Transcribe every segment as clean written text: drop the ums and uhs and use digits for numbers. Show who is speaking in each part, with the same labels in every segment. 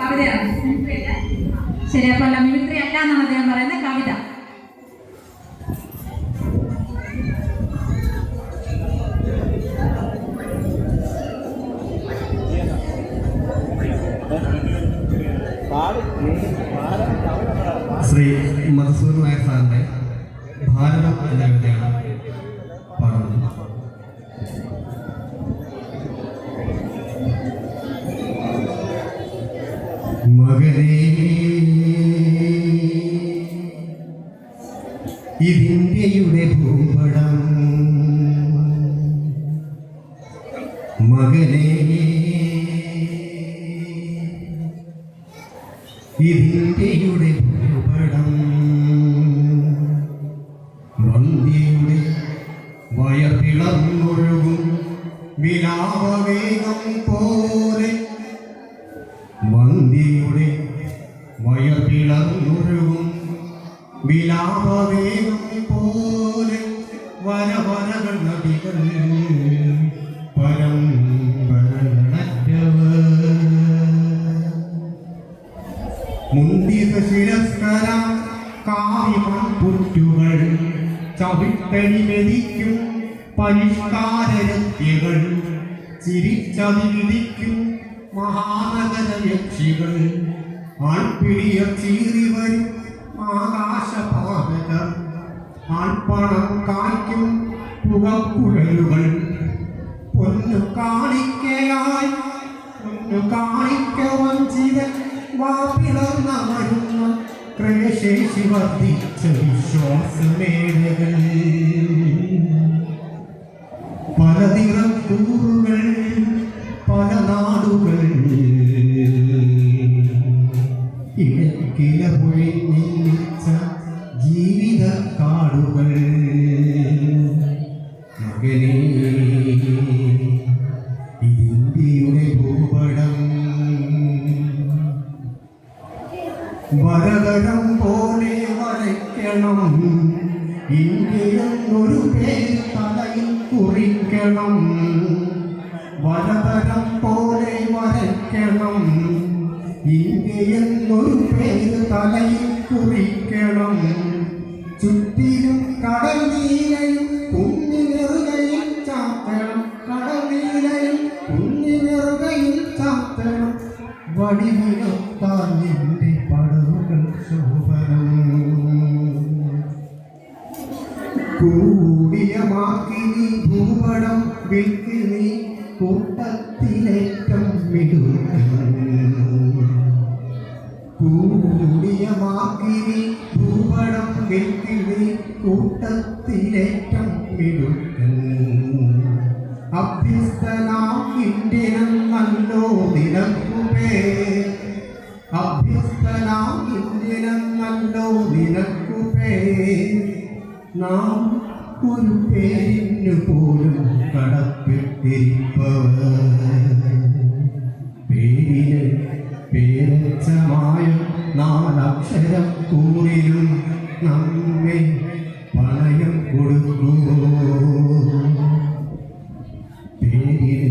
Speaker 1: കവിതയാണ്, ശരി. അപ്പോൾ അല്ല, മിമിക്രി അല്ല എന്നാണ് അദ്ദേഹം പറയുന്നത്, കവിത.
Speaker 2: ശ്രീ മധുസൂദൻ നായർ സാറിൻ്റെ ഭാരതം എന്ന കവിതയാണ് പാടുന്നത്. മകനേ, ഇതിന്ത്യയുടെ ഭൂപടം, മകനേ, ഇതിന്ത്യയുടെ ഭൂപടം, വന്ധ്യയുടെ വയർപിളർന്നൊഴുകും വിലാപവേഗം പോലെ, വന്ധ്യയുടെ വയർപിളർന്നൊഴുകും വിലാപവേഗം പോലെ, വരവരകൾ നദികൾ മുന്തിത ശിരസ്കര കാവിമൺപുറ്റുകൾ, ചവിട്ടണി മെതിക്കും പരിഷ്കാരരത്യകൾ, ചിരിച്ചതി വിധിക്കും മഹാനഗര യക്ഷികൾ, ആൾപ്പിടിയർ ചീറിവരും ആകാശപാതകർ, ആൾപ്പണം കായ്ക്കും പുകക്കുഴലുകൾ, പൊന്നു കാണിക്കയായി പൊന്നു കാണിക്ക വഞ്ചിതൻ വാപ്പിളർന്നമരുന്ന ക്രയശേഷി വർദ്ധിച്ച വിശ്വാസമേളകൾ, പല നിറക്കൂറുകൾ, പല നാടുകൾ, ഇടക്കില പൊഴിഞ്ഞിച്ച ജീവിത കാടുകൾ, മകനേ, ഇന്ത്യയുടെ ഭൂപടം, വരതരം പോലെ വരയ്ക്കണം, ഇന്ത്യയെന്നൊരു പേര് തലയിൽ കുറിക്കണം, വരതരം പോലെ വരയ്ക്കണം, ഇന്ത്യയെന്നൊരു പേര് തലയിൽ കുറിക്കണം, ചുറ്റിലും കടൽ നീലയും കുഞ്ഞിനെറുകയിൽ ചാത്തണം, കടൽ നീലയും കുഞ്ഞിനെറുകയിൽ ചാത്തണം, വടിവിലൊത്താൻ നിന്റെ പടവുകൾ ശോഭനം, കൂടിയ മാക്കിനി ഭൂപടം വിൽക്കി നീ കൂട്ടത്തിലേറ്റം മിടുക്കൻ, കൂടിയ മാക്കിനി ഭൂപടം വിൽക്കി നീ കൂട്ടത്തിലേറ്റം മിടുക്കൻ, അഭ്യസ്തനാം ഇന്ത്യനെന്നല്ലോ നിനക്കുപേ, അഭ്യസ്തനാം ഇന്ത്യനെന്നല്ലോ നിനക്കുപേ, നാം ഒരു പേരിനു പോലും കടപ്പെട്ടിരിപ്പവർ, പേരിന് പേരച്ചമായ നാലക്ഷരം കൂറിലും നമ്മെ പണയം കൊടുക്കുമോ, പേരിന്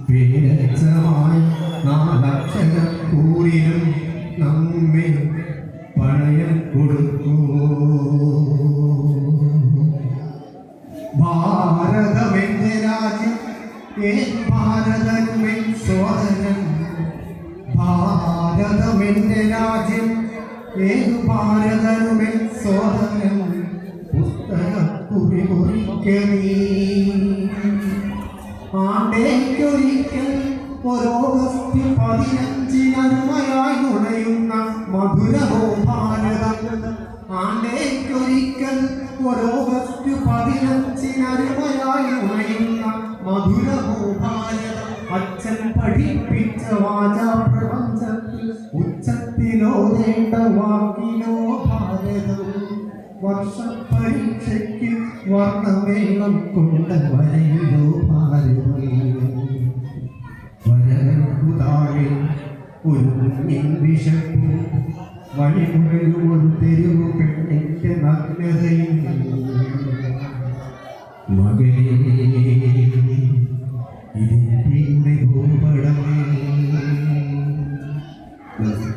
Speaker 2: പേരച്ചമായ നാലക്ഷരം കൂറിലും നമ്മെ പണയം കൊടുക്കുമോ, ഭാരതമെന്റെ രാജ്യം ഏത് ഭാരതനുമേ സോദരൻ, ഭാരതമെന്റെ രാജ്യം ഏതു ഭാരതനുമേ സോദരൻ, പുസ്തകക്കുറി കുറിക്കണീ ആണ്ടേക്കൊരിക്കൽ ഓഗസ്റ്റ് 15 നുണയുന്ന മധുരമോ ഭാരതം, ആണ്ടേക്കൊരിക്കൽ ഓഗസ്റ്റ് 15 നുണയുന്ന മധുരമോ ഭാരതം, അച്ഛൻ പഠിപ്പിച്ച വാചാപ്രപഞ്ചത്തിൽ ഉച്ചത്തിലോതേണ്ട വാക്കിനോ ഭാരതം, വർഷപരീക്ഷയ്ക്ക് വർണ്ണമേളം കൊണ്ട വരയിലോ ഭാരതം, വരകൾക്കുതാഴെ ഒരു കുഞ്ഞിൻ വിശപ്പും വഴിമുഴലും ഒരു തെരുവു പെണ്ണിന്റെ നഗ്നതയും, മകനേ, ഇതിന്റെ ഭൂപടമേ, മനസ്സിൽ